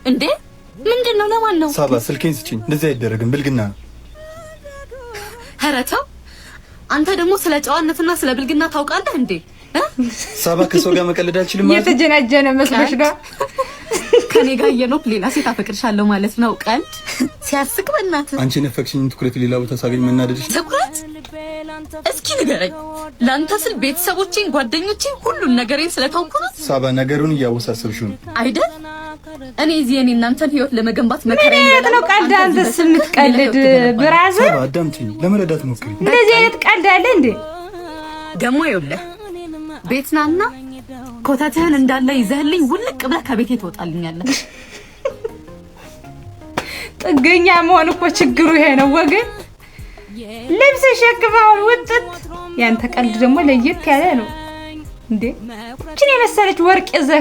እንዴ ምንድነው? ለማን ነው? ሳባ ስልኬን ስጪኝ። እንደዚህ አይደረግም፣ ብልግና ነው። ኧረ ተው። አንተ ደግሞ ስለ ጨዋነትና ስለ ብልግና ታውቃለህ እንዴ? ሳባ ከሰው ጋር መቀለድ አልችልም ማለት ነው። የተጀናጀነ መስሎሽ ነው? ከኔ ጋር የኖክ ሌላ ሴት አፈቅርሻለሁ ማለት ነው። ቀልድ ሲያስቅ በእናትህ። አንቺ ነፈክሽኝ ትኩረት ሌላ ቦታ ሳገኝ መናደድሽ። ትኩረት? እስኪ ንገረኝ። ላንተ ስል ቤተሰቦቼን፣ ጓደኞቼን ሁሉን ነገሬን ስለታውኩ ነው። ሳባ ነገሩን እያወሳሰብሽው ነው አይደል? እኔ እዚህ የኔ እናንተን ህይወት ለመገንባት መከራዬን ነው። ቀልድ አንተስ የምትቀልድ ብራዘር? ሳባ አዳምጪኝ፣ ለመረዳት ሞክሪ። እንደዚህ አይነት ቀልድ አለ እንዴ? ደግሞ ይኸውልህ ቤትናና ኮተትህን እንዳለ ይዘህልኝ ውልቅ ብለህ ከቤቴ ትወጣልኛለህ። ጥገኛ መሆን እኮ ችግሩ ይሄ ነው ወገን። ልብስ ሸክፈው ውጥት። ያንተ ቀልድ ደግሞ ለየት ያለ ነው እንዴ! እቺን የመሰለች ወርቅ ይዘህ